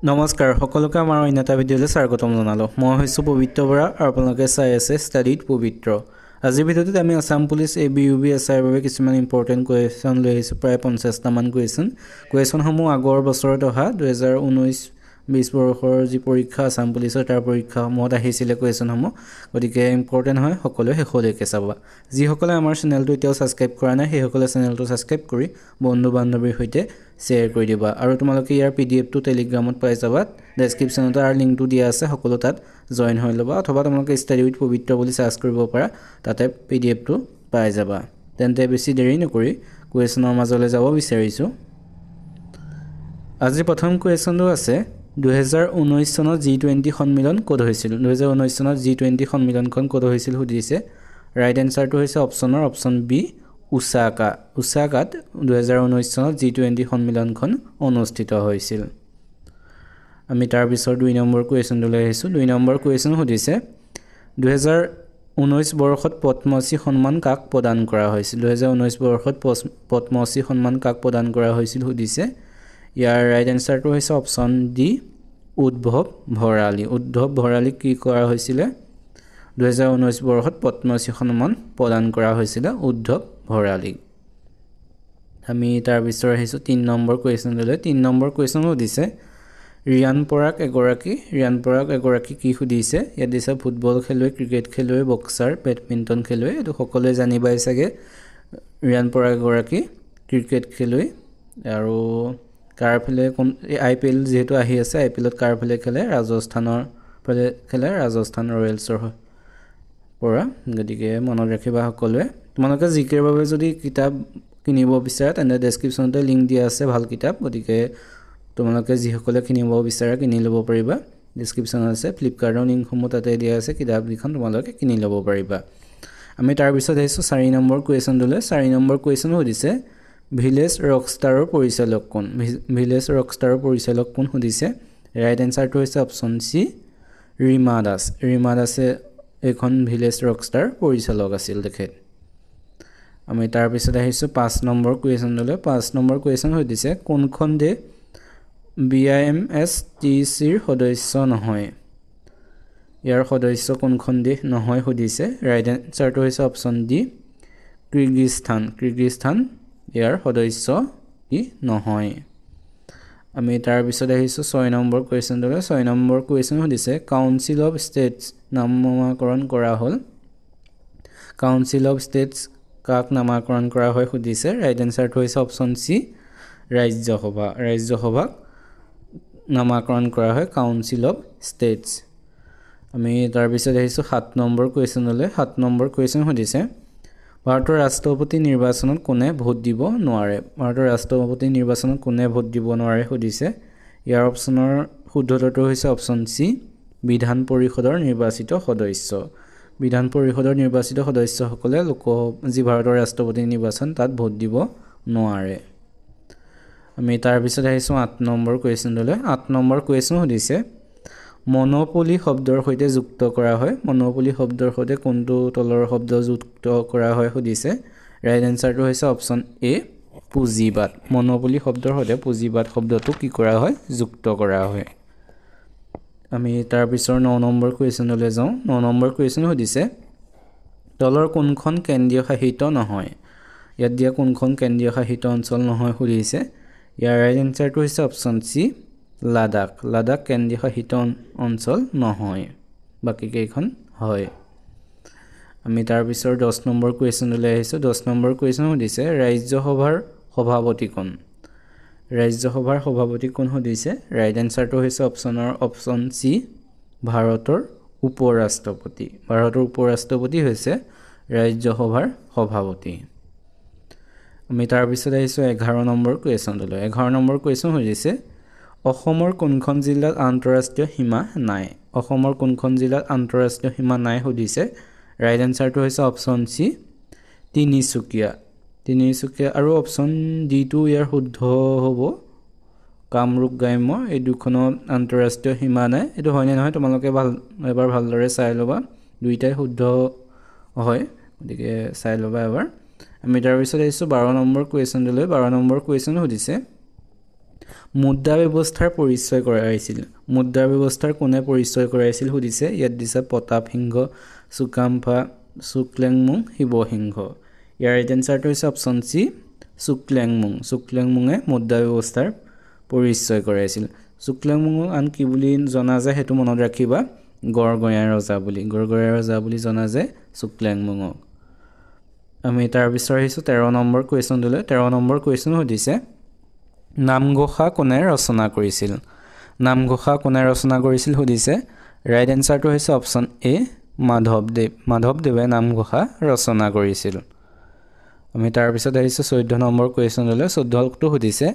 নমস্কাৰ সকলোকে আমাৰ অন্য এটা ভিডিঅ'লৈ স্বাগতম জনালোঁ। মই হৈছোঁ পবিত্ৰ বৰা আৰু আপোনালোকে চাই আছে ষ্টাডিত পবিত্ৰ। আজিৰ ভিডিঅ'টোত আমি আছাম পুলিচ ABUB SIৰ বাবে কিছুমান ইম্পৰ্টেণ্ট কুৱেশ্যন লৈ আহিছোঁ, প্ৰায় 50টামান কুৱেশ্যনসমূহ আগৰ বছৰত অহা 2019-20 বৰ্ষৰ যি পৰীক্ষা আছাম পুলিচৰ তাৰ পৰীক্ষাসমূহত আহিছিলে কুৱেশ্যনসমূহ, গতিকে ইম্পৰ্টেণ্ট হয়, সকলোৱে শেষলৈকে চাবা। যিসকলে আমাৰ চেনেলটো এতিয়াও ছাবস্ক্ৰাইব কৰা নাই সেইসকলে চেনেলটো ছাবস্ক্ৰাইব কৰি বন্ধু বান্ধৱীৰ সৈতে শ্বেয়াৰ কৰি দিবা আৰু তোমালোকে ইয়াৰ PDF টো টেলিগ্ৰামত পাই যাবা। ডেছক্ৰিপশ্যনত তাৰ লিংকটো দিয়া আছে, সকলো তাত জইন হৈ ল'বা অথবা তোমালোকে ষ্টাডি উইথ পবিত্ৰ বুলি চাৰ্চ কৰিব পাৰা, তাতে PDF টো পাই যাবা। তেন্তে বেছি দেৰি নকৰি কুৱেশ্যনৰ মাজলৈ যাব বিচাৰিছোঁ। আজি প্ৰথম কুৱেশ্যনটো আছে 2019 চনত G20 সন্মিলন ক'ত হৈছিল? 2019 চনত G20 সন্মিলনখন ক'ত হৈছিল সুধিছে। ৰাইট এনচাৰটো হৈছে অপশ্যন বি ওচাকাত 2019 চনত G20 সন্মিলনখন অনুষ্ঠিত হৈছিল। আমি তাৰ পিছত 2 নম্বৰ কুৱেশ্যনলৈ আহিছোঁ। 2 নম্বৰ কুৱেশ্যন সুধিছে 2019 বৰ্ষত পদ্মশ্ৰী সন্মান কাক প্ৰদান কৰা হৈছিল? 2019 বৰ্ষত পদ্মশ্ৰী সন্মান কাক প্ৰদান কৰা হৈছিল সুধিছে। ইয়াৰ ৰাইট এনচাৰটো হৈছে অপশ্যন ডি উদ্ধৱ ভৰালীক কি কৰা হৈছিলে? 2019 বৰ্ষত পদ্মশ্ৰী সন্মান প্ৰদান কৰা হৈছিলে উদ্ধৱ ভৰালীক। আমি তাৰ পিছত আহিছোঁ 3 নম্বৰ কুৱেশ্যনলৈ। 3 নম্বৰ কুৱেশ্যন সুধিছে ৰিয়ান পৰাগ এগৰাকী কি সুধিছে? ইয়াত দিছে ফুটবল খেলুৱৈ, ক্ৰিকেট খেলুৱৈ, বক্সাৰ, বেডমিণ্টন খেলুৱৈ। এইটো সকলোৱে জানিবাই চাগে। ৰিয়ান পৰাগ এগৰাকী ক্ৰিকেট খেলুৱৈ আৰু কাৰ ফালে IPL যিহেতু আহি আছে, IPLত কাৰ ফালে খেলে? ৰাজস্থানৰ ফালে খেলে, ৰাজস্থান ৰয়েলছৰ পৰা। গতিকে মনত ৰাখিবা সকলোৱে। তোমালোকে জিকেৰ বাবে যদি কিতাপ কিনিব বিচাৰা তেন্তে ডেছক্ৰিপশ্যনতে লিংক দিয়া আছে ভাল কিতাপ, গতিকে তোমালোকে যিসকলে কিনিব বিচাৰা কিনি ল'ব পাৰিবা। ডেছক্ৰিপশ্যনত আছে, ফ্লিপকাৰ্টৰ লিংকসমূহ তাতে দিয়া আছে, কিতাপকেইখন তোমালোকে কিনি ল'ব পাৰিবা। আমি তাৰপিছত আহিছোঁ 4 নম্বৰ কুৱেশ্যনটোলৈ। 4 নম্বৰ কুৱেশ্যন সুধিছে ভিলেজ ৰকষ্টাৰৰ পৰিচালক কোন? ভিলেজ ৰকষ্টাৰৰ পৰিচালক কোন সুধিছে। ৰাইট এনচাৰটো হৈছে অপশ্যন চি ৰীমা দাসে এইখন ভিলেজ ৰকষ্টাৰ পৰিচালক আছিল তেখেত। আমি তাৰপিছত আহিছোঁ 5 নম্বৰ কুৱেশ্যনলৈ। 5 নম্বৰ কুৱেশ্যন সুধিছে কোনখন দেশ BIMSTCৰ সদস্য নহয়? ইয়াৰ সদস্য কোনখন দেশ নহয় সুধিছে। ৰাইট এনচাৰটো হৈছে অপশ্যন ডি কিৰ্গিস্তান ইয়াৰ সদস্য ই নহয়। আমি তাৰপিছত আহিছোঁ 6 নম্বৰ কুৱেশ্যনলৈ। 6 নম্বৰ কুৱেশ্যন সুধিছে কাউন্সিল অফ ষ্টেটছ নামকৰণ কৰা হ'ল। কাউন্সিল অফ ষ্টেটছ কাক নামকৰণ কৰা হয় সুধিছে। ৰাইট এনচাৰটো হৈছে অপশ্যন চি ৰাজ্যসভাক নামকৰণ কৰা হয় কাউন্সিল অফ ষ্টেটছ। আমি তাৰপিছত আহিছোঁ 7 নম্বৰ কুৱেশ্যনলৈ। 7 নম্বৰ কুৱেশ্যন সুধিছে ভাৰতৰ ৰাষ্ট্ৰপতি নিৰ্বাচনত কোনে ভোট দিব নোৱাৰে? ভাৰতৰ ৰাষ্ট্ৰপতি নিৰ্বাচনত কোনে ভোট দিব নোৱাৰে সুধিছে। ইয়াৰ অপশ্যনৰ শুদ্ধটো হৈছে অপশ্যন চি বিধান পৰিষদৰ নিৰ্বাচিত সদস্য। বিধান পৰিষদৰ নিৰ্বাচিত সদস্যসকলে যি ভাৰতৰ ৰাষ্ট্ৰপতি নিৰ্বাচন তাত ভোট দিব নোৱাৰে। আমি তাৰপিছত আহিছোঁ 8 নম্বৰ কুৱেশ্যনলৈ। 8 নম্বৰ কুৱেশ্যন সুধিছে মনোপলি শব্দৰ সৈতে যুক্ত কৰা হয়। মনোপলি শব্দৰ সৈতে কোনটো তলৰ শব্দ যুক্ত কৰা হয় সুধিছে। ৰাইট এনচাৰটো হৈছে অপশ্যন এ পুঁজিবাদ। মনোপলি শব্দৰ সৈতে পুঁজিবাদ শব্দটো কি কৰা হয়? যুক্ত কৰা হয়। আমি তাৰপিছত 9 নম্বৰ কুৱেশ্যনলৈ যাওঁ। 9 নম্বৰ কুৱেশ্যন সুধিছে তলৰ কোনখন কেন্দ্ৰীয় শাসিত নহয়? ইয়াত দিয়া কোনখন কেন্দ্ৰীয় শাসিত অঞ্চল নহয় সুধিছে। ইয়াৰ ৰাইট এনচাৰটো হৈছে অপশ্যন চি লাডাখ কেন্দ্ৰীয় শাসিত অঞ্চল নহয়, বাকীকেইখন হয়। আমি তাৰপিছত 10 নম্বৰ কুৱেশ্যনলৈ আহিছোঁ। 10 নম্বৰ কুৱেশ্যন সুধিছে ৰাজ্যসভাৰ সভাপতি কোন? ৰাজ্যসভাৰ সভাপতি কোন সুধিছে। ৰাইট এনচাৰটো হৈছে অপশ্যন চি ভাৰতৰ উপৰাষ্ট্ৰপতি হৈছে ৰাজ্যসভাৰ সভাপতি। আমি তাৰপিছত আহিছোঁ 11 নম্বৰ কুৱেশ্যনলৈ। 11 নম্বৰ কুৱেশ্যন সুধিছে অসমৰ কোনখন জিলাত আন্তঃৰাষ্ট্ৰীয় সীমা নাই? অসমৰ কোনখন জিলাত আন্তঃৰাষ্ট্ৰীয় সীমা নাই সুধিছে। ৰাইট এনচাৰটো হৈছে অপশ্যন চি তিনিচুকীয়া আৰু অপশ্যন ডিটো ইয়াৰ শুদ্ধ হ'ব কামৰূপ গ্ৰাম্য। এই দুখনত আন্তঃৰাষ্ট্ৰীয় সীমা নাই। এইটো হয়নে নহয় তোমালোকে এবাৰ ভালদৰে চাই ল'বা, দুইটাই শুদ্ধ হয়, গতিকে চাই ল'বা এবাৰ। আমি তাৰপিছত আহিছোঁ 12 নম্বৰ কুৱেশ্যনলৈ। 12 নম্বৰ কুৱেশ্যন সুধিছে মুদ্ৰা ব্যৱস্থাৰ পৰিচয় কৰাইছিল মুদ্ৰা ব্যৱস্থাৰ কোনে পৰিচয় কৰাইছিল সুধিছে ইয়াত দিছে প্ৰতাপ সিংহ সুকাম্ফা সুক্লেংমুং শিৱসিংহ ইয়াৰ ৰাইট এনসাৰটো হৈছে অপচন সি সুক্লেংমুঙে মুদ্ৰা ব্যৱস্থাৰ পৰিচয় কৰাইছিল সুক্লেংমুঙক আন কি বুলি জনা যায় হেতু মনত ৰাখিবা গড়গঞাৰ ৰজা বুলি জনা যায় সুক্লেংমুঙক আমি তাৰ পিছৰ আহিছো 13 নম্বৰ কোৱেশ্চনলৈ 13 নম্বৰ কোৱেশ্চন সুধিছে নামঘোষা কোনে ৰচনা কৰিছিল সুধিছে ৰাইট এনসাৰটো হৈছে অপচন এ মাধৱদেৱে নামঘোষা ৰচনা কৰিছিল আমি তাৰ পিছত আহিছো 14 নম্বৰ কোৱেশ্চনলৈ 14টো সুধিছে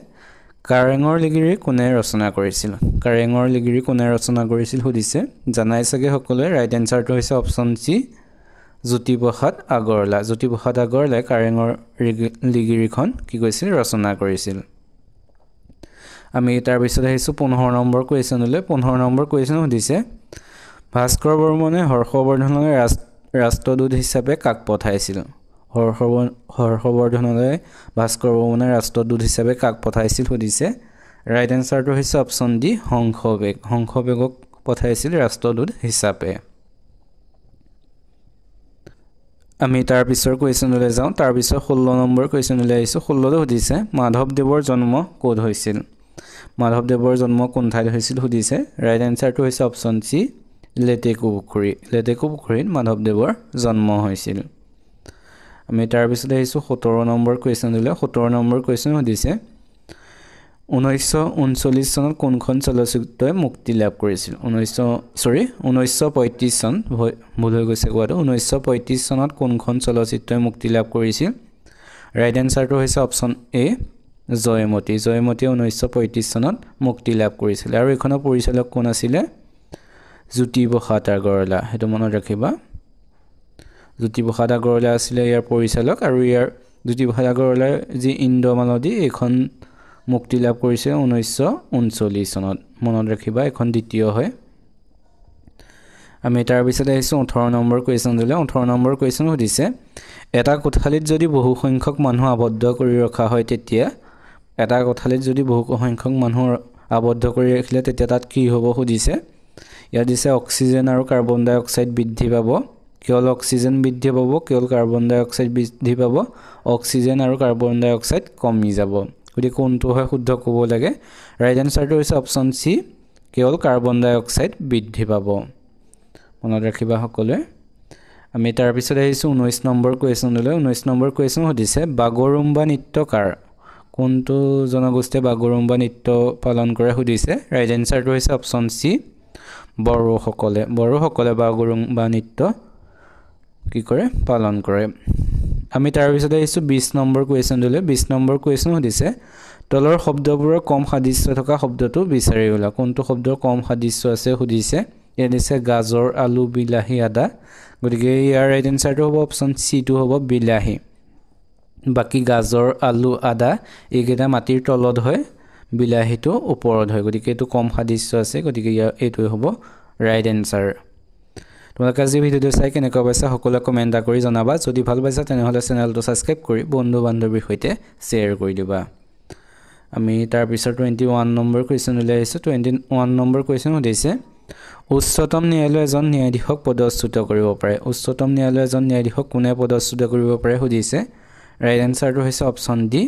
কাৰেঙৰ লিগিৰি কোনে ৰচনা কৰিছিল সুধিছে জানাই চাগে সকলোৱে ৰাইট এনসাৰটো হৈছে অপচন সি জ্যোতিপ্ৰসাদ আগৰৱালাই কাৰেঙৰ লিগিৰিখন কি কৈছিল ৰচনা কৰিছিল আমি তাৰ পিছত আহিছো 15 নম্বৰ কোৱেশ্চনলৈ 15 নম্বৰ কোৱেশ্চন সুধিছে ভাস্কৰ বৰ্মনে হৰ্ষবৰ্ধনলৈ ৰাষ্ট্ৰদূত হিচাপে কাক পঠাইছিল হৰ্ষবৰ্ধনলৈ ভাস্কৰ বৰ্মনে ৰাষ্ট্ৰদূত হিচাপে কাক পঠাইছিল সুধিছে ৰাইট এনসাৰটো হৈছে অপচন ডি হংসবেগক পঠাইছিল ৰাষ্ট্ৰদূত হিচাপে আমি তাৰ পিছৰ কোৱেশ্চনলৈ যাওঁ তাৰ পিছৰ 16 নম্বৰ কোৱেশ্চনলৈ আহিছো 16টো সুধিছে মাধৱদেৱৰ জন্ম ক'ত হৈছিল মাধৱদেৱৰ জন্ম কোন ঠাইত হৈছিল সুধিছে ৰাইট এনসাৰটো হৈছে অপচন সি লেটেকু পুখুৰীত মাধৱদেৱৰ জন্ম হৈছিল আমি তাৰ পিছত আহিছো 17 নম্বৰ কোৱেশ্চনলৈ 17 নম্বৰ কোৱেশ্চন সুধিছে 1939 চনত কোনখন চলচ্চিত্ৰই মুক্তি লাভ কৰিছিল 1935 চন ভুল হৈ গৈছে কোৱাটো 1935 চনত কোনখন চলচ্চিত্ৰই মুক্তি লাভ কৰিছিল ৰাইট এনসাৰটো হৈছে অপচন এ জয়মতী 1935 চনত মুক্তি লাভ কৰিছিল আৰু এখনৰ পৰিচালক কোন আছিল জ্যোতিপ্ৰসাদ আগৰৱালা হেতু মনত ৰাখিবা জ্যোতিপ্ৰসাদ আগৰৱালা আছিল ইয়াৰ পৰিচালক আৰু ইয়াৰ জ্যোতিপ্ৰসাদ আগৰৱালাৰ যি ইন্দ্ৰমালতী এখন মুক্তি লাভ কৰিছে 1939 চনত মনত ৰাখিবা এখন দ্বিতীয় হয় আমি তাৰ পিছত আহিছো 18 নম্বৰ কোৱেশ্চনলৈ 18 নম্বৰ কোৱেশ্চন সুধিছে এটা কোঠালিত যদি বহু সংখ্যক মানুহ আবদ্ধ কৰি ৰখা হয় তেতিয়া তাত কি হ'ব সুধিছে ইয়াত দিছে অক্সিজেন আৰু কাৰ্বন ডাই অক্সাইড বৃদ্ধি পাব কেৱল অক্সিজেন বৃদ্ধি পাব কেৱল কাৰ্বন ডাই অক্সাইড বৃদ্ধি পাব অক্সিজেন আৰু কাৰ্বন ডাই অক্সাইড কমি যাব গতি কোনটো হয় শুদ্ধ ক'ব লাগে ৰাইট এনসাৰটো হৈছে অপচন সি কেৱল কাৰ্বন ডাই অক্সাইড বৃদ্ধি পাব মনত ৰাখিবা সকলোৱে আমি তাৰ পিছত আহিছো 19 নম্বৰ কোৱেশ্চনলৈ 19 নম্বৰ কোৱেশ্চন সুধিছে বাগৰুম্বা নৃত্যকাৰ কোনটো জনগোষ্ঠীয়ে বাগৰুম্বা নৃত্য পালন কৰে সুধিছে ৰাইট এনসাৰটো হৈছে অপচন সি বড়োসকলে বাগৰুম্বা নৃত্য কি কৰে পালন কৰে আমি তাৰ পিছত আহিছো 20 নম্বৰ কোৱেশ্চনলৈ 20 নম্বৰ কোৱেশ্চন সুধিছে তলৰ শব্দবোৰৰ কম সাদৃশ্য থকা শব্দটো বিচাৰি উলিওৱা কোনটো শব্দৰ কম সাদৃশ্য আছে সুধিছে ইয়াত দিছে গাজৰ আলু বিলাহী আদা গতিকে ইয়াৰ ৰাইট এনসাৰটো হ'ব অপচন সি টো হ'ব বিলাহী বাকি গাজৰ আলু আদা এইকেইটা মাটিৰ তলত হয় বিলাহীটো ওপৰত হয় গতিকে এটো কম সাদৃশ্য আছে গতিকে এইটোই হ'ব ৰাইট এনসাৰ তোমালোকে আজি ভিডিওটো চাই কেনেকুৱা পাইছা সকলোৱে কমেন্ট কৰি জনাবা যদি ভাল পাইছা তেনেহলে চেনেলটো সাবস্ক্ৰাইব কৰি বন্ধু বান্ধৱীৰ সৈতে শ্বেয়াৰ কৰি দিবা আমি তাৰ পিছত 21 নম্বৰ কোৱেশ্চনলৈ আহিছো 21 নম্বৰ কোৱেশ্চন সুধিছে উচ্চতম ন্যায়ালয়ে এজন ন্যায়াধীশক পদচ্যুত কৰিব পাৰে উচ্চতম ন্যায়ালয়ে এজন ন্যায়াধীশক কোনে পদচ্যুত কৰিব পাৰে সুধিছে ৰাইট এনসাৰটো হৈছে অপচন ডি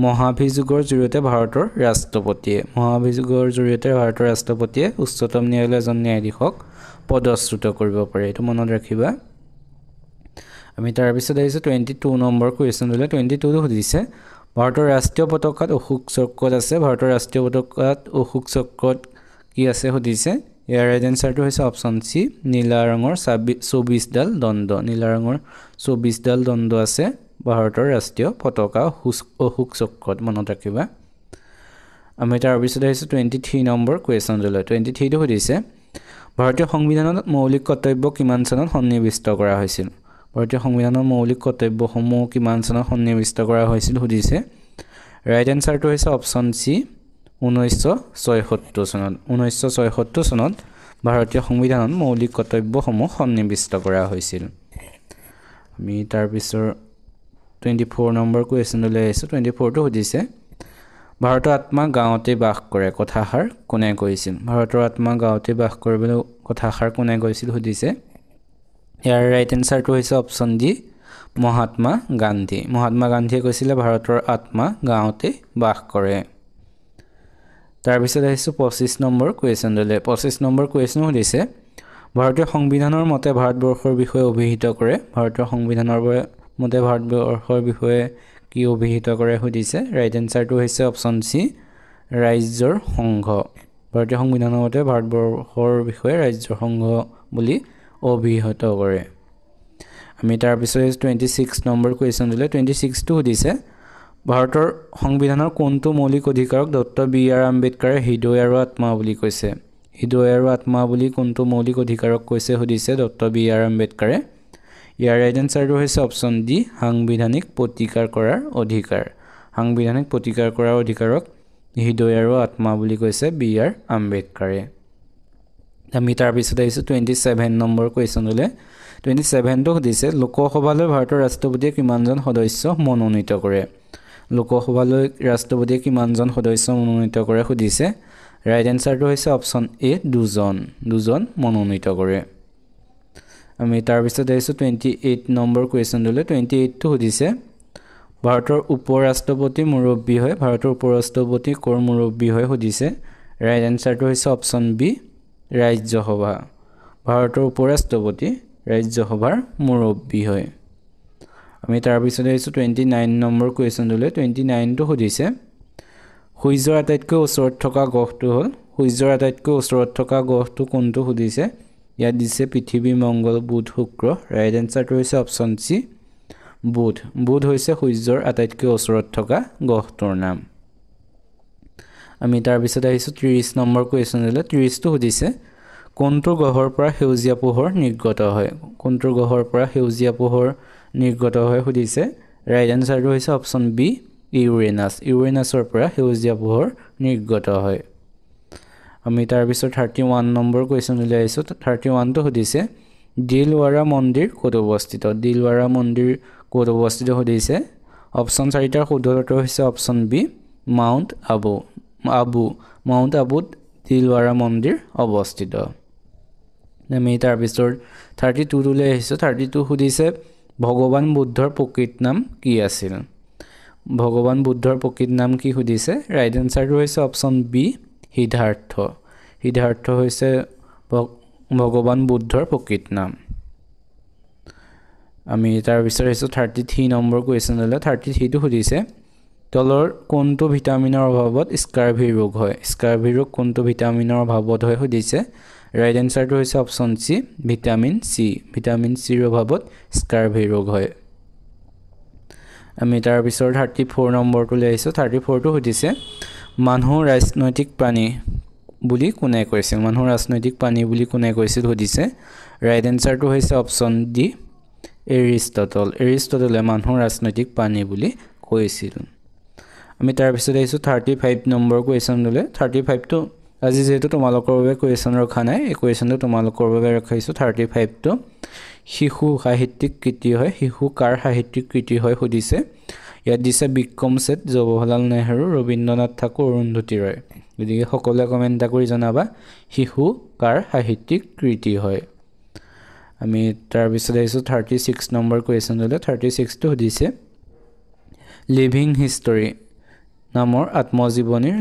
মহাভিযোগৰ জৰিয়তে ভাৰতৰ ৰাষ্ট্ৰপতিয়ে উচ্চতম ন্যায়ালয়ে এজন ন্যায়াধীশক পদচ্যুত কৰিব পাৰে এটো মনত ৰাখিবা আমি তাৰ পিছত আহিছো 22 নম্বৰ কোৱেশ্চনলৈ 22 টো সুধিছে ভাৰতৰ ৰাষ্ট্ৰীয় পতাকাত অশোক চক্ৰ আছে ভাৰতৰ ৰাষ্ট্ৰীয় পতাকাত অশোক চক্ৰত কি আছে সুধিছে ইয়াৰ ৰাইট এনসাৰটো হৈছে অপচন সি নীলা ৰঙৰ 24 ডাল দণ্ড আছে ভাৰতৰ ৰাষ্ট্ৰীয় পতাকা অশোক চক্ৰত মনত ৰাখিবা আমি তাৰ পিছত আহিছো 23 নম্বৰ কোৱেশ্চনলৈ 23 টো সুধিছে ভাৰতীয় সংবিধানত মৌলিক কৰ্তব্য কিমান চনত সন্নিৱিষ্ট কৰা হৈছিল ভাৰতীয় সংবিধানৰ মৌলিক কৰ্তব্যসমূহ কিমান চনত সন্নিৱিষ্ট কৰা হৈছিল সুধিছে ৰাইট এনসাৰটো হৈছে অপচন সি 1976 চনত ভাৰতীয় সংবিধানত মৌলিক কৰ্তব্যসমূহ সন্নিৱিষ্ট কৰা হৈছিল আমি তাৰ পিছৰ 24 নম্বৰ কোৱেশ্চনলৈ আহিছো 24 টো সুধিছে ভাৰতৰ আত্মা গাঁৱতে বাস কৰে কথাষাৰ কোনে কৈছিল ভাৰতৰ আত্মা গাঁৱতে বাস কৰে বুলি কথাষাৰ কোনে কৈছিল সুধিছে ইয়াৰ ৰাইট এনসাৰটো হৈছে অপচন ডি মহাত্মা গান্ধীয়ে কৈছিলে ভাৰতৰ আত্মা গাঁৱতে বাস কৰে তাৰ পিছত আহিছো 25 নম্বৰ কোৱেশ্চনলৈ 25 নম্বৰ কোৱেশ্চন সুধিছে ভাৰতীয় সংবিধানৰ মতে ভাৰতবৰ্ষৰ বিষয়ে অভিহিত কৰে ভাৰতীয় সংবিধানৰ মতে ভাৰতবৰ্ষৰ বিষয়ে কি অভিহিত কৰে সুধিছে ৰাইট এনসাৰটো হৈছে অপচন সি ৰাজ্যৰ সংঘ ভাৰতীয় সংবিধানৰ মতে ভাৰতবৰ্ষৰ বিষয়ে ৰাজ্যৰ সংঘ বুলি অভিহিত কৰে আমি তাৰ পিছত 26 নম্বৰ কোৱেশ্চনলৈ 26 টো সুধিছে ভাৰতৰ সংবিধানৰ কোনটো মৌলিক অধিকাৰক ডক্টৰ বি আৰ আম্বেদকাৰে হৃদয় আৰু আত্মা বুলি কৈছে হৃদয় আৰু আত্মা বুলি কোনটো মৌলিক অধিকাৰক কৈছে সুধিছে ডক্টৰ বি আৰ আম্বেদকাৰে ইয়াৰ ৰাইট এনসাৰটো হৈছে অপচন ডি সাংবিধানিক প্ৰতিকাৰ কৰাৰ অধিকাৰক হৃদয় আৰু আত্মা বুলি কৈছে বি আৰ আম্বেদকাৰে আমি তাৰ পিছত আহিছো 27 নম্বৰ কোৱেশ্চনলৈ 27 টো সুধিছে লোকসভালৈ ভাৰতৰ ৰাষ্ট্ৰপতিয়ে কিমানজন সদস্য মনোনীত কৰে লোকসভালৈ ৰাষ্ট্ৰপতিয়ে কিমানজন সদস্য মনোনীত কৰে সুধিছে ৰাইট এনসাৰটো হৈছে অপচন এ দুজন মনোনীত কৰে আমি তাৰ পিছত আহিছো 28 নম্বৰ কোৱেশ্চনলৈ 28 টো সুধিছে ভাৰতৰ উপৰাষ্ট্ৰপতি মুৰব্বী হয় ভাৰতৰ উপৰাষ্ট্ৰপতি কোৰ মুৰব্বী হয় সুধিছে ৰাইট এনসাৰটো হৈছে অপচন বি ৰাজ্যসভা ভাৰতৰ উপৰাষ্ট্ৰপতি ৰাজ্যসভাৰ মুৰব্বী হয় আমি তাৰ পিছত আহিছো 29 নম্বৰ কোৱেশ্চনলৈ 29 টো সুধিছে সূৰ্যৰ আটাইতকৈ ওচৰত থকা গ্ৰহটো হ'ল সূৰ্যৰ আটাইতকৈ ওচৰত থকা গ্ৰহটো কোনটো সুধিছে ইয়াত দিছে পৃথিৱী মংগল বুধ শুক্ৰ ৰাইট এনসাৰটো হৈছে অপচন সি বুধ হৈছে সূৰ্যৰ আটাইতকৈ ওচৰত থকা গ্ৰহটোৰ নাম আমি তাৰ পিছত আহিছো 30 নম্বৰ কোৱেশ্চনলৈ 30 টো সুধিছে কোনটো গ্ৰহৰ পৰা সেউজীয়া পোহৰ নিৰ্গত হয় সুধিছে ৰাইট এনসাৰটো হৈছে অপচন বি ইউৰেনাছৰ পৰা সেউজীয়া পোহৰ নিৰ্গত হয় আমি তাৰ পিছত 31 নম্বৰ কোৱেশ্চনলৈ আহিছো 31 টো সুধিছে দিলৱাৰা মন্দিৰ ক'ত অৱস্থিত সুধিছে অপচন 4টাৰ শুদ্ধ উত্তৰ হৈছে অপচন বি মাউণ্ট আবুত দিলৱাৰা মন্দিৰ অৱস্থিত আমি তাৰ পিছত 32 টোলৈ আহিছো 32 সুধিছে ভগৱান বুদ্ধৰ প্ৰকৃত নাম কি আছিল সুধিছে ৰাইট এনসাৰটো হৈছে অপচন বি সিদ্ধাৰ্থ হৈছে ভগৱান বুদ্ধৰ প্ৰকৃত নাম আমি তাৰ পিছত আহিছো 33 নম্বৰ কোৱেশ্চনলৈ 33 টো সুধিছে তলৰ কোনটো ভিটামিনৰ অভাৱত স্কাৰ্ভি ৰোগ কোনটো ভিটামিনৰ অভাৱত হয় সুধিছে ৰাইট এনসাৰটো হৈছে অপচন সি ভিটামিন চিৰ অভাৱত স্কাৰ্ভি ৰোগ হয় আমি তাৰ পিছত 34 নম্বৰটোলৈ আহিছো 34 টো সুধিছে মানুহ ৰাজনৈতিক প্ৰাণী বুলি কোনে কৈছিল সুধিছে ৰাইট এনসাৰটো হৈছে অপচন ডি এৰিষ্টটলে মানুহ ৰাজনৈতিক প্ৰাণী বুলি কৈছিল আমি তাৰ পিছত আহিছো 35 নম্বৰ কোৱেশ্চনলৈ 35 টো আজি যেহেতু তোমালোকৰ বাবে কোৱেশ্চন ৰখা নাই এই কোৱেশ্চনটো তোমালোকৰ বাবে ৰাখিছো 35 টো শিশু কাৰ সাহিত্যিক কৃতি হয় সুধিছে ইয়াত দিছে বিক্ৰম সেট জৱাহৰলাল নেহৰু ৰবীন্দ্ৰনাথ ঠাকুৰ অৰুন্ধতী ৰয় গতিকে সকলোৱে কমেন্ট কৰি জনাবা শিশু কাৰ সাহিত্যিক কৃতি হয় আমি তাৰ পিছত আহিছো 36 নম্বৰ কোৱেশ্চনলৈ 36 টো সুধিছে লিভিং হিষ্টৰী নামৰ আত্মজীৱনীৰ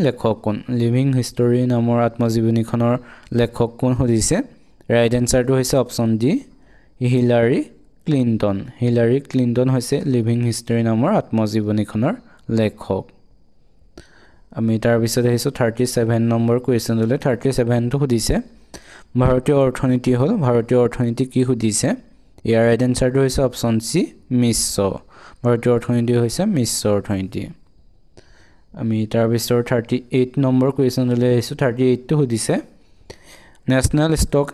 লেখক কোন সুধিছে ৰাইট এনসাৰটো হৈছে অপচন ডি হিলাৰী ক্লিন্টন হৈছে লিভিং হিষ্টৰী নামৰ আত্মজীৱনীখনৰ লেখক আমি তাৰ পিছত আহিছো 37 নম্বৰ কোৱেশ্চনলৈ 37 টো সুধিছে ভাৰতীয় অৰ্থনীতি কি সুধিছে ইয়াৰ ৰাইট এনসাৰটো হৈছে অপচন সি মিশ্ৰ ভাৰতীয় অৰ্থনীতি হৈছে মিশ্ৰ অৰ্থনীতি আমি তাৰ পিছত 38 নম্বৰ কোৱেশ্চনলৈ আহিছো 38 টো সুধিছে নেশ্যনেল ষ্টক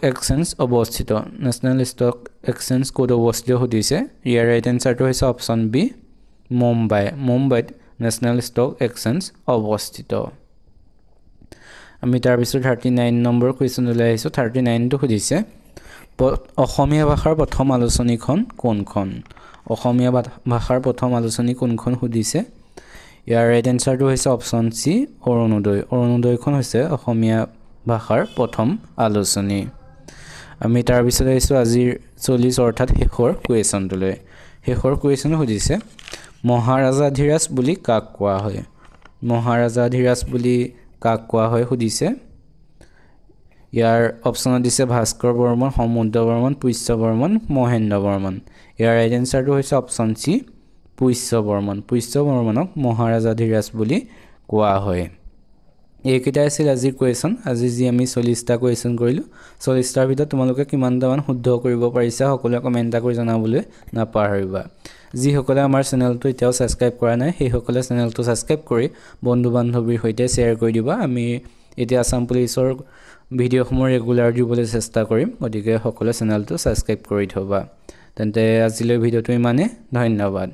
এক্সচেঞ্জ ক'ত অৱস্থিত সুধিছে ইয়াৰ ৰাইট এনসাৰটো হৈছে অপচন বি মুম্বাইত নেশ্যনেল ষ্টক এক্সচেঞ্জ অৱস্থিত আমি তাৰ পিছত 39 নম্বৰ কোৱেশ্চনলৈ আহিছো 39 টো সুধিছে অসমীয়া ভাষাৰ প্ৰথম আলোচনীখন কোনখন সুধিছে ইয়াৰ ৰাইট এনসাৰটো হৈছে অপচন সি অৰুণোদয় অৰুণোদয়খন হৈছে অসমীয়া ভাষাৰ প্ৰথম আলোচনী আমি তাৰ পিছত আহিছো আজিৰ 40 অৰ্থাৎ শেষৰ কুৱেশ্যনটোলৈ শেষৰ কুৱেশ্যন সুধিছে মহাৰাজাধিৰাজ বুলি কাক কোৱা হয় মহাৰাজাধিৰাজ বুলি কাক কোৱা হয় সুধিছে ইয়াৰ অপচনত দিছে ভাস্কৰ বৰ্মন সমুদ্ৰ বৰ্মন পুষ্য বৰ্মন মহেন্দ্ৰ বৰ্মন ইয়াৰ ৰাইট এনসাৰটো হৈছে অপচন সি পুষ্য বৰ্মনক মহাৰাজাধিৰাজ বুলি কোৱা হয় এইকেইটা আছিল আজিৰ কুৱেশ্যন আজি যি আমি 40টা কুৱেশ্যন কৰিলো 40টাৰ ভিতৰত তোমালোকে কিমানটামান শুদ্ধ কৰিব পাৰিছা সকলোৱে কমেন্ট কৰি জনাবলৈ নাপাহৰিবা যিসকলে আমাৰ চেনেলটো এতিয়াও সাবস্ক্ৰাইব কৰা নাই সেই সকলে চেনেলটো সাবস্ক্ৰাইব কৰি বন্ধু বান্ধৱীৰ সৈতে শ্বেয়াৰ কৰি দিবা আমি এতিয়া আসাম পুলিচৰ ভিডিঅ'সমূহ ৰেগুলাৰ দিবলৈ চেষ্টা কৰিম গতিকে সকলোৱে চেনেলটো সাবস্ক্ৰাইব কৰি থবা তেন্তে আজিলৈ ভিডিঅ'টো ইমানে ধন্যবাদ